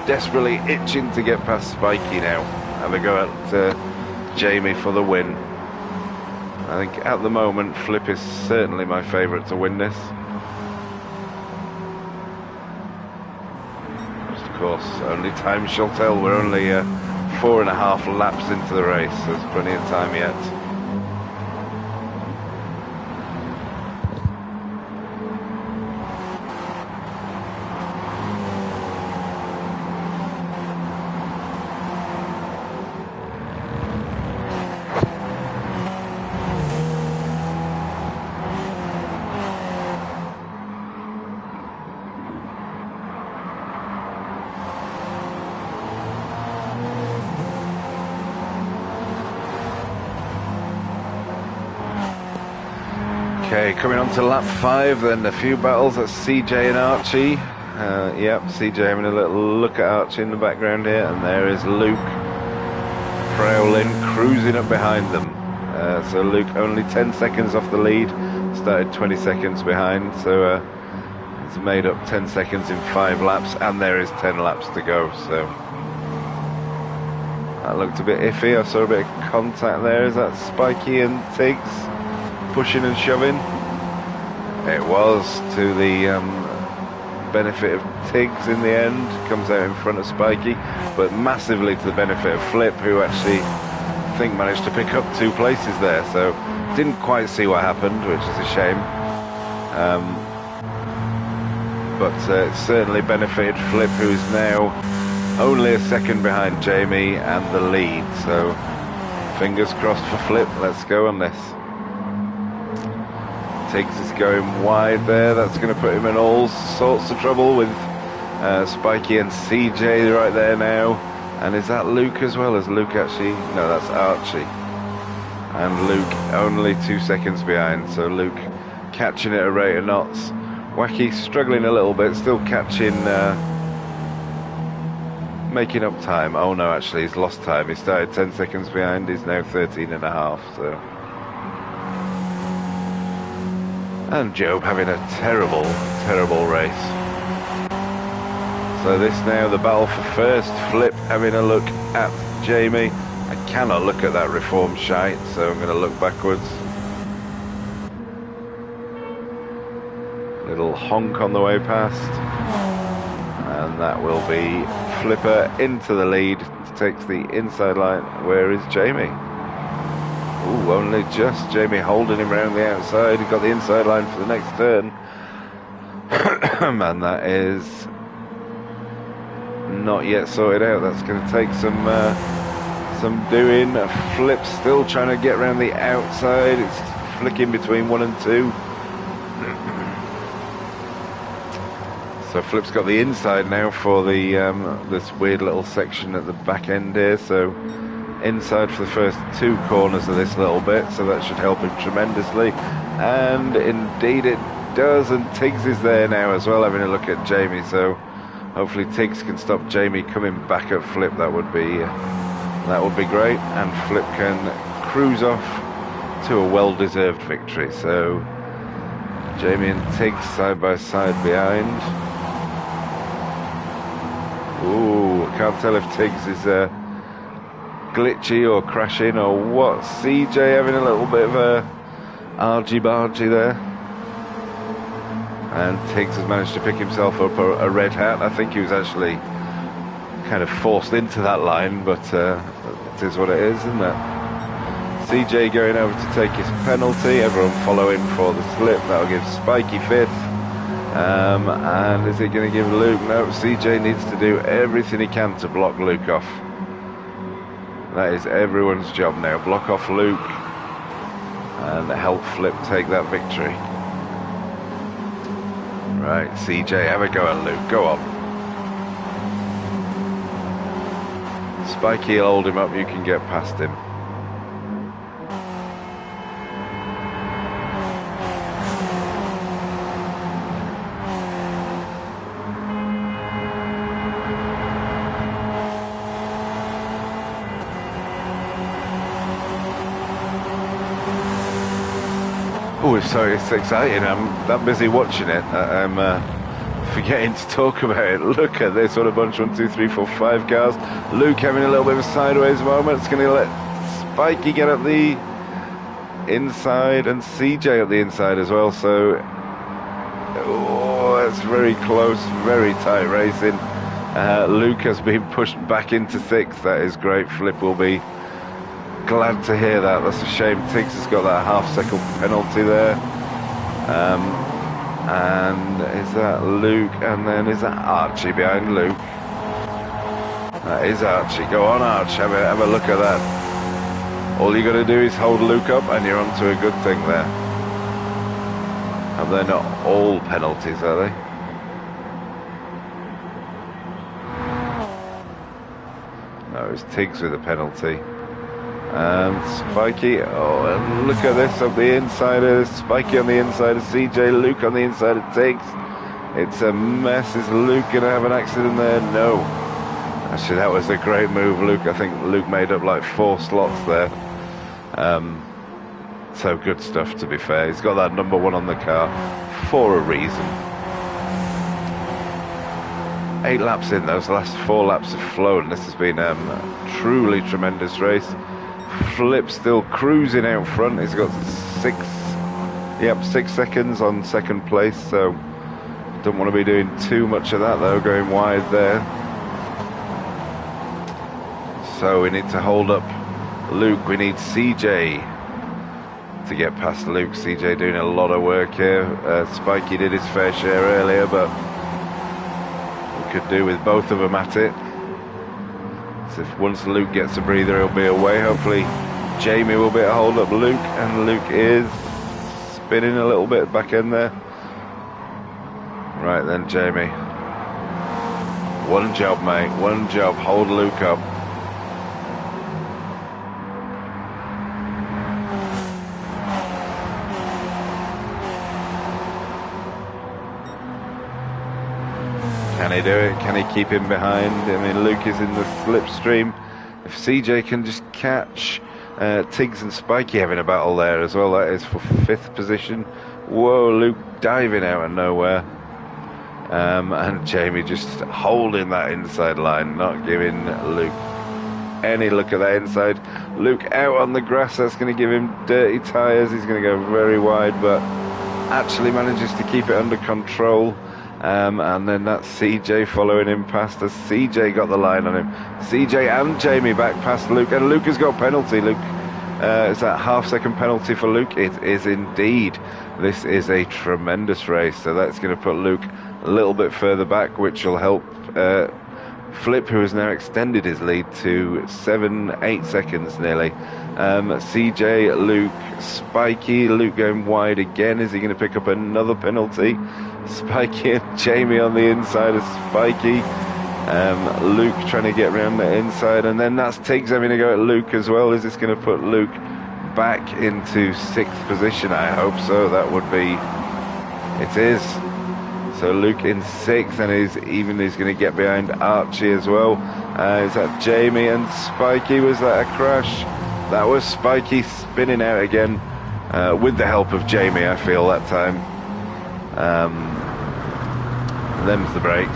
desperately itching to get past Spiky now. Have a go at Jamie for the win. I think at the moment Flip is certainly my favourite to win this. Of course, only time shall tell. We're only 4.5 laps into the race, so there's plenty of time yet. Okay, coming on to lap 5, then a few battles. That's CJ and Archie. Yep, CJ having a little look at Archie in the background here, and there is Luke prowling, cruising up behind them. So Luke only 10 seconds off the lead, started 20 seconds behind, so he's made up 10 seconds in 5 laps, and there is 10 laps to go, so that looked a bit iffy. I saw a bit of contact there. Is that Spiky and Tiggs pushing and shoving? It was to the benefit of Tiggs in the end, comes out in front of Spiky, but massively to the benefit of Flip, who actually I think managed to pick up 2 places there, so didn't quite see what happened, which is a shame, but it certainly benefited Flip, who's now only a second behind Jamie and the lead, so fingers crossed for Flip. Let's go on this. Tiggs is going wide there. That's going to put him in all sorts of trouble with Spiky and CJ right there now. And is that Luke as well? Is Luke actually? No, that's Archie. And Luke only 2 seconds behind. So Luke catching at a rate of knots. Wacky struggling a little bit, still catching, making up time. Oh no, actually he's lost time. He started 10 seconds behind. He's now 13.5. So. And Job having a terrible, terrible race. So this now, the battle for first. Flip having a look at Jamie. I cannot look at that reformed shite, so I'm going to look backwards. Little honk on the way past. And that will be Flipper into the lead. Takes the inside line. Where is Jamie? Ooh, only just. Jamie holding him around the outside. He got the inside line for the next turn. And that is not yet sorted out. That's going to take some doing. Flip still trying to get around the outside. It's flicking between 1 and 2. So Flip's got the inside now for the this weird little section at the back end here. So inside for the first 2 corners of this little bit, so that should help him tremendously, and indeed it does. And Tiggs is there now as well, having a look at Jamie, so hopefully Tiggs can stop Jamie coming back at Flip. That would be great, and Flip can cruise off to a well-deserved victory. So Jamie and Tiggs side by side behind. Ooh, I can't tell if Tiggs is glitchy or crashing or what. CJ having a little bit of a argy-bargy there, and Tiggs has managed to pick himself up a red hat. I think he was actually kind of forced into that line, but it is what it is, isn't it? CJ going over to take his penalty, everyone following for the slip. That'll give Spiky 5th, and is it going to give Luke? No, CJ needs to do everything he can to block Luke off. That is everyone's job now. Block off Luke and help Flip take that victory. Right, CJ, have a go at Luke. Go on. Spiky will hold him up. You can get past him. Oh, sorry, it's exciting. I'm that busy watching it. I'm forgetting to talk about it. Look at this, what a bunch. 1, 2, 3, 4, 5 cars. Luke having a little bit of a sideways moment. It's going to let Spiky get up the inside and CJ up the inside as well. So, oh, that's very close, very tight racing. Luke has been pushed back into 6th. That is great. Flip will be glad to hear that. That's a shame. Tiggs has got that half-second penalty there. And is that Luke? And then is that Archie behind Luke? That is Archie. Go on, Arch. Have a look at that. All you got to do is hold Luke up, and you're onto a good thing there. And they're not all penalties, are they? No, it's Tiggs with a penalty. And Spiky, oh, and look at this up the inside of Spiky on the inside of CJ, Luke on the inside of Tiggs. It's a mess. Is Luke going to have an accident there? No. Actually, that was a great move, Luke. I think Luke made up like 4 slots there. So good stuff, to be fair. He's got that number 1 on the car for a reason. 8 laps in, those last 4 laps have flown. This has been a truly tremendous race. Flip still cruising out front. He's got 6 seconds on second place, so don't want to be doing too much of that though, going wide there. So we need to hold up Luke. We need CJ to get past Luke. CJ doing a lot of work here. Spikey did his fair share earlier, but we could do with both of them at it. So if once Luke gets a breather, he'll be away. Hopefully Jamie will be able to hold up Luke, and Luke is spinning a little bit back in there. Right then, Jamie. One job, mate. One job. Hold Luke up. Can he do it? Can he keep him behind? I mean, Luke is in the slipstream. If CJ can just catch Tiggs and Spikey having a battle there as well, that is for 5th position. Whoa, Luke diving out of nowhere. And Jamie just holding that inside line, not giving Luke any look at that inside. Luke out on the grass, that's going to give him dirty tyres. He's going to go very wide, but actually manages to keep it under control. And then that's CJ following him past as CJ got the line on him. CJ and Jamie back past Luke, and Luke has got penalty. Luke, is that half-second penalty for Luke? It is indeed. This is a tremendous race, so that's going to put Luke a little bit further back, which will help Flip, who has now extended his lead to 7-8 seconds nearly. CJ, Luke, Spikey. Luke going wide again. Is he going to pick up another penalty? Spikey and Jamie on the inside of Spikey. Luke trying to get around the inside, and then that's Tiggs having to go at Luke as well. Is this going to put Luke back into 6th position? I hope so. That would be. It is. So Luke in 6th, and he's going to get behind Archie as well. Is that Jamie and Spikey? Was that a crash? That was Spikey spinning out again with the help of Jamie, I feel, that time. Them's the brakes.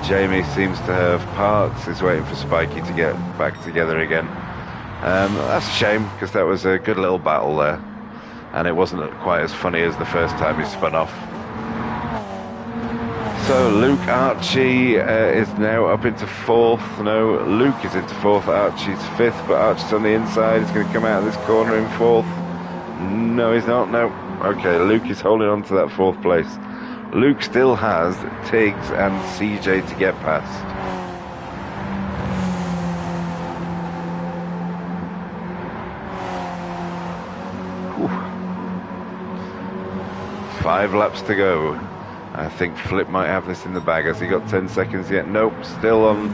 Jamie seems to have parked. He's waiting for Spikey to get back together again. That's a shame, because that was a good little battle there. And it wasn't quite as funny as the first time he spun off. So Luke Archie is now up into 4th. No, Luke is into 4th. Archie's 5th, but Archie's on the inside. He's going to come out of this corner in 4th. No, he's not. No. Okay, Luke is holding on to that 4th place. Luke still has Tiggs and CJ to get past. Whew. 5 laps to go. I think Flip might have this in the bag. Has he got 10 seconds yet? Nope, still on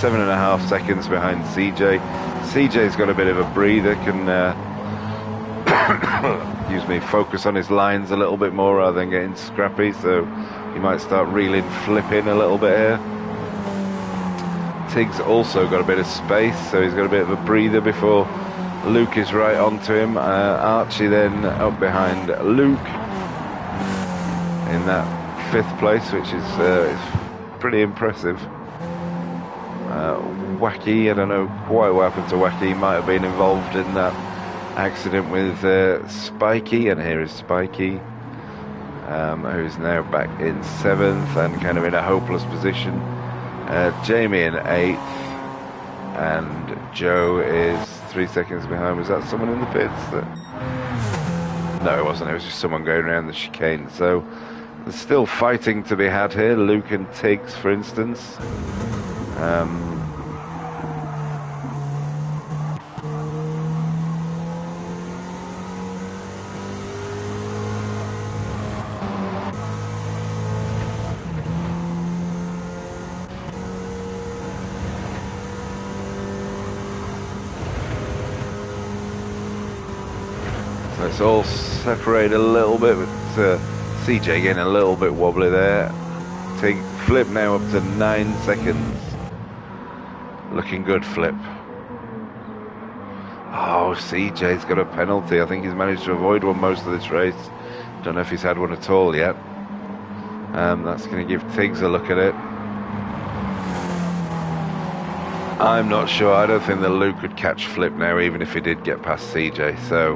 7.5 seconds behind CJ. CJ's got a bit of a breather, can excuse me, focus on his lines a little bit more rather than getting scrappy, so he might start reeling Flip in a little bit here. Tiggs also got a bit of space, so he's got a bit of a breather before Luke is right onto him. Archie then up behind Luke in that 5th place, which is pretty impressive. Wacky, I don't know quite what happened to Wacky. He might have been involved in that accident with Spikey, and here is Spikey, who's now back in 7th and kind of in a hopeless position. Jamie in 8th, and Joe is 3 seconds behind. Was that someone in the pits? No, it wasn't. It was just someone going around the chicane. So there's still fighting to be had here. Luke and Tiggs, for instance. So it's all separated a little bit, but CJ getting a little bit wobbly there. Take Flip now up to 9 seconds. Looking good, Flip. Oh, CJ's got a penalty. I think he's managed to avoid one most of this race. Don't know if he's had one at all yet. That's going to give Tiggs a look at it. I'm not sure. I don't think that Luke would catch Flip now, even if he did get past CJ. So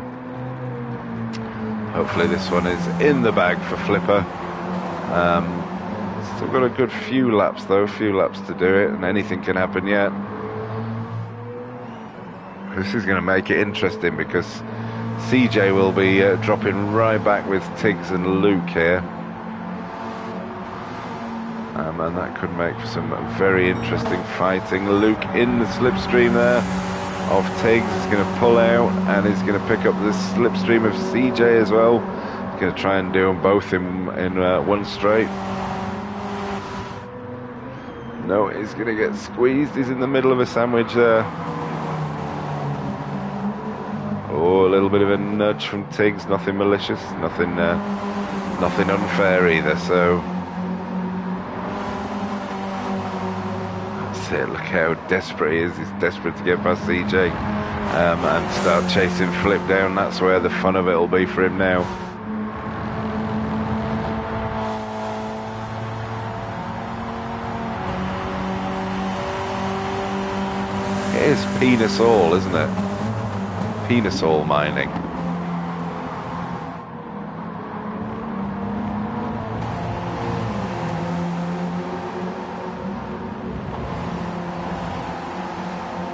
hopefully this one is in the bag for Flipper. Still got a good few laps though, a few laps to do it, and anything can happen yet. This is going to make it interesting because CJ will be dropping right back with Tiggs and Luke here. And that could make for some very interesting fighting. Luke in the slipstream there of Tiggs is going to pull out and he's going to pick up the slipstream of CJ as well. He's going to try and do them both in one straight. No, he's going to get squeezed. He's in the middle of a sandwich there. Oh, a little bit of a nudge from Tiggs. Nothing malicious, nothing unfair either. So that's it. Look how desperate he is. He's desperate to get past CJ and start chasing Flip down. That's where the fun of it will be for him now. It is penis all, isn't it? Penis all mining.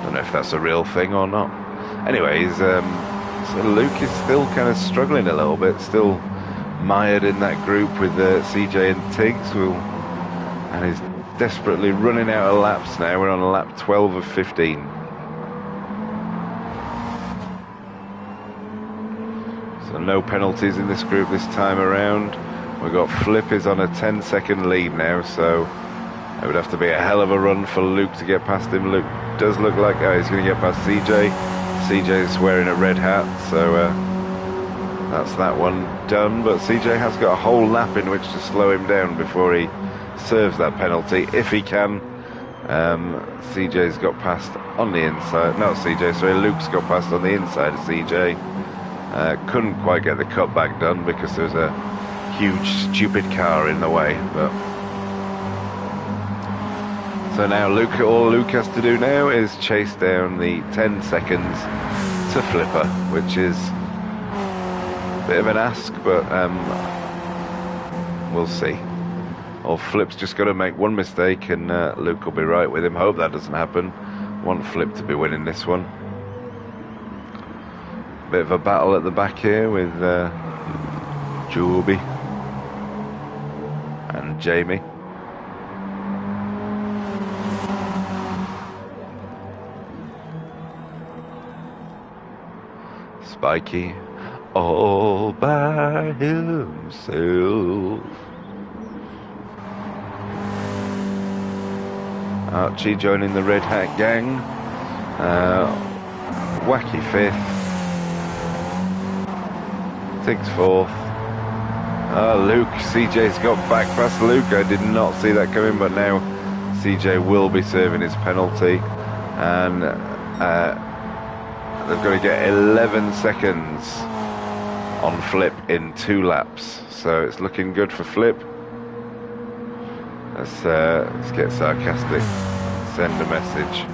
Don't know if that's a real thing or not. Anyways, so Luke is still kind of struggling a little bit, still mired in that group with CJ and Tiggs, and he's desperately running out of laps now. We're on lap 12 of 15. So no penalties in this group this time around. We've got Flip is on a 10-second lead now, so it would have to be a hell of a run for Luke to get past him. Luke does look like he's going to get past CJ. CJ's wearing a red hat, so that's that one done. But CJ has got a whole lap in which to slow him down before he serves that penalty, if he can. CJ's got past on the inside. Not CJ, sorry, Luke's got past on the inside of CJ. Couldn't quite get the cutback done because there was a huge stupid car in the way. But so now all Luke has to do now is chase down the 10 seconds to Flipper, which is a bit of an ask, but we'll see. Or Flip's just got to make one mistake and Luke will be right with him. Hope that doesn't happen. Want Flip to be winning this one. Bit of a battle at the back here with Joby and Jamie. Spiky all by himself. Archie joining the Red Hat gang. Wacky 5th. Tiggs 4th. Luke, CJ's got back past Luke. I did not see that coming, but now CJ will be serving his penalty. And they've got to get 11 seconds on Flip in 2 laps. So it's looking good for Flip. Let's get sarcastic. Send a message.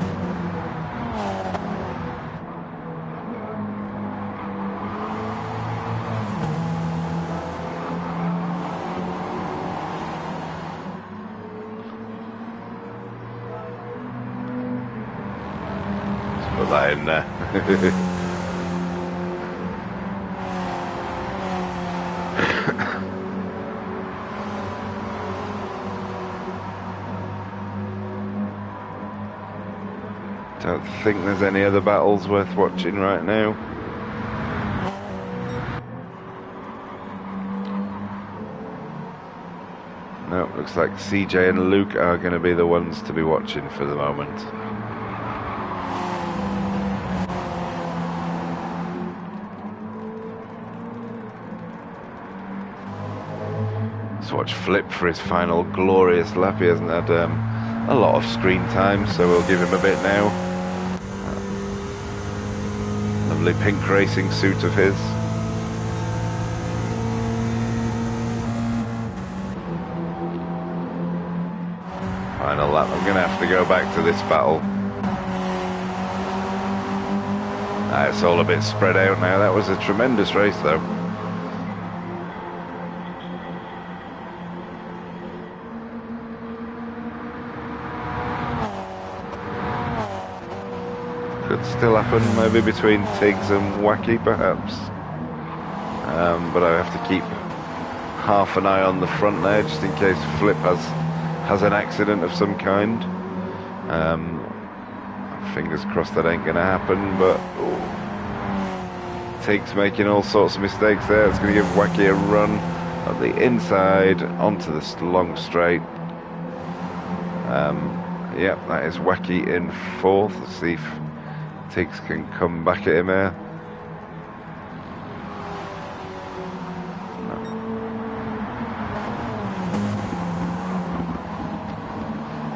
Let's put that in there. Don't think there's any other battles worth watching right now. No, looks like CJ and Luke are going to be the ones to be watching for the moment. Let's watch Flip for his final glorious lap. He hasn't had a lot of screen time, so we'll give him a bit now. Lovely pink racing suit of his. Final lap. I'm going to have to go back to this battle. It's all a bit spread out now. That was a tremendous race, though. Could still happen, maybe between Tiggs and Wacky, perhaps. But I have to keep half an eye on the front there, just in case Flip has an accident of some kind. Fingers crossed that ain't going to happen, but Tiggs making all sorts of mistakes there. It's going to give Wacky a run up the inside onto the long straight. Yeah, that is Wacky in fourth. Let's see if Tiggs can come back at him here.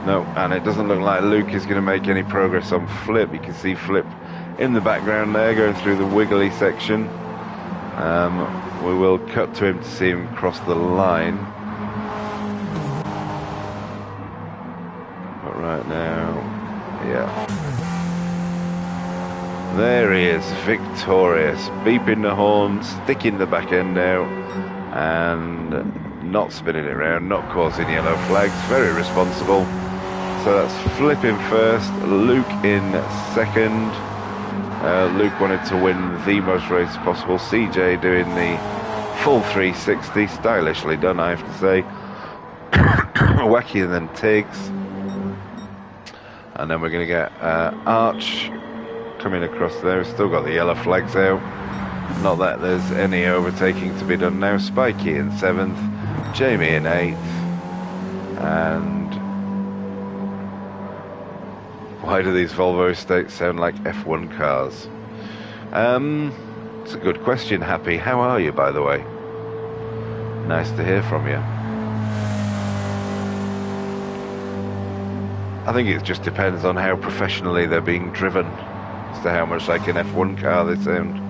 No, and it doesn't look like Luke is going to make any progress on Flip. You can see Flip in the background there, going through the wiggly section. We will cut to him to see him cross the line. But right now, yeah. There he is, victorious. Beeping the horn, sticking the back end out, and not spinning it around, not causing yellow flags. Very responsible. So that's Flip in first, Luke in second. Luke wanted to win the most races possible. CJ doing the full 360, stylishly done, I have to say. Wacky and then Tiggs. And then we're going to get Arch coming across there. We've still got the yellow flags out. Not that there's any overtaking to be done now. Spikey in seventh, Jamie in eighth, and why do these Volvo estates sound like F1 cars? It's a good question, Happy. How are you, by the way? Nice to hear from you. I think it just depends on how professionally they're being driven as to how much like an F1 car they sound.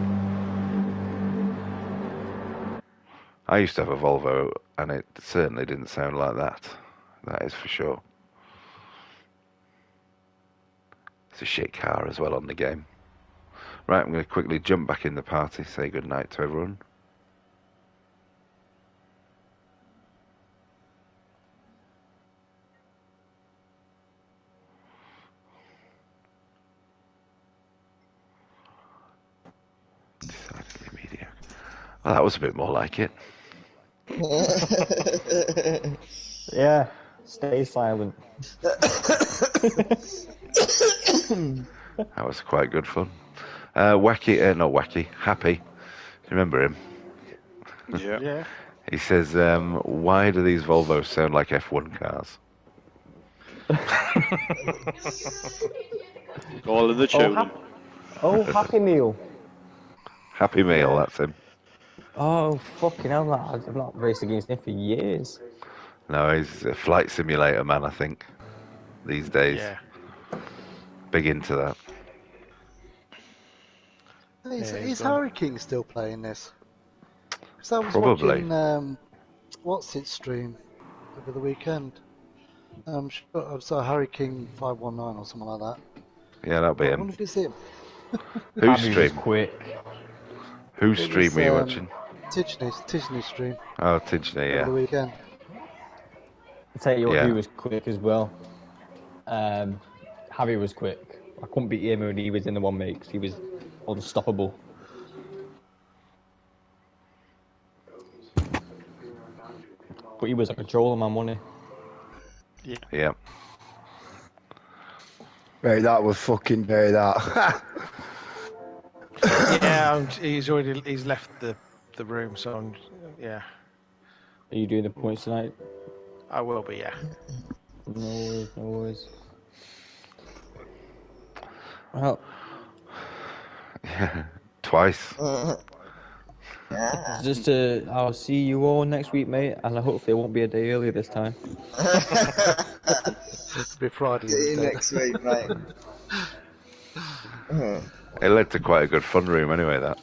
I used to have a Volvo, and it certainly didn't sound like that. That is for sure. It's a shit car as well on the game. Right, I'm going to quickly jump back in the party, say goodnight to everyone. Decidedly mediocre. Well, that was a bit more like it. Yeah, stay silent. That was quite good fun. Wacky, not Wacky, Happy. Do you remember him? Yeah. Yeah. He says, why do these Volvos sound like F1 cars? All in the tune. Happy Meal. Happy Meal, that's him. Oh, fucking hell, I've not raced against him for years. No, he's a flight simulator man, I think, these days. Yeah. Big into that. Is Harry King still playing this? Because I was Probably. watching what's it stream over the weekend. I saw Harry King 519 or something like that. Yeah, that'll be I him. wonder if it's him. Whose stream? Quick. Whose stream were you watching? Tisney's stream Oh, Tidgeny, over yeah. the weekend. I'll tell you what, Yeah. he was quick as well. Harry was quick. I couldn't beat him when he was in the one mate, 'cause he was unstoppable. But he was a controller man, wasn't he? Yeah. Right, that was fucking day, that. Yeah, he's left the room, so yeah. Are you doing the points tonight? I will be, yeah. No worries. Well, Twice. Yeah. I'll see you all next week, mate, and hopefully it won't be a day earlier this time. It'll be Friday See you instead. next week, mate. It led to quite a good fun room anyway, that.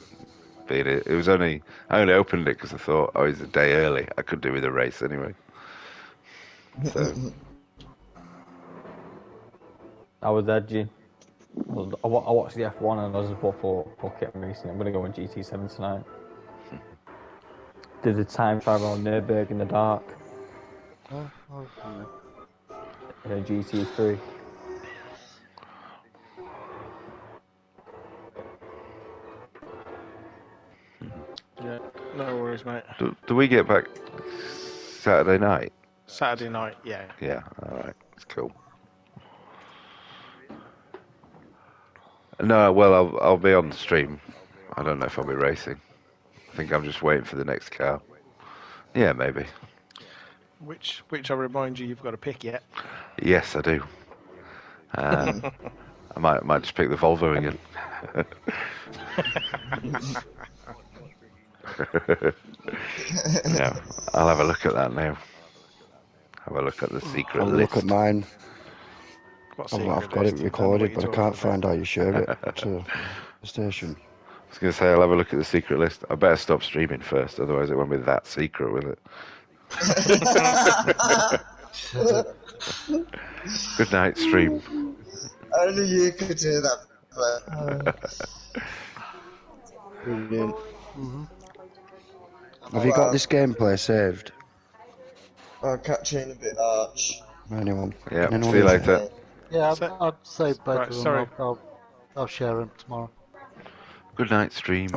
Being it was I only opened it because I thought, oh, it's a day early. I could do with a race anyway. So, I was edgy. I watched the F1 and I was just for fuck it, I'm racing. I'm going to go on GT7 tonight. Did the time trial on Nürburgring in the dark Oh, yeah. in a GT3. Yeah, no worries, mate. do we get back Saturday night? Saturday night, yeah. Yeah, alright, it's cool. No, well, I'll be on the stream. I don't know if I'll be racing. I think I'm just waiting for the next car. Yeah, maybe. Which I remind you, you've got to pick yet. Yes, I do. I might just pick the Volvo again. Yeah, I'll have a look at that now. Have a look at the secret Have a list. look at mine. What I've got list? it You don't know what recorded, you're but I talking can't about. find how you share it to the station. I was going to say, I'll have a look at the secret list. I better stop streaming first, otherwise it won't be that secret, will it? Good night, stream. Only you could do that. Brilliant. Have you got this gameplay saved? I'll catch you in a bit, Arch. Anyone? Yeah, Anyone see you else? later. Yeah, So- I'd say both Right, of them. sorry. I'll share them tomorrow. Good night, stream.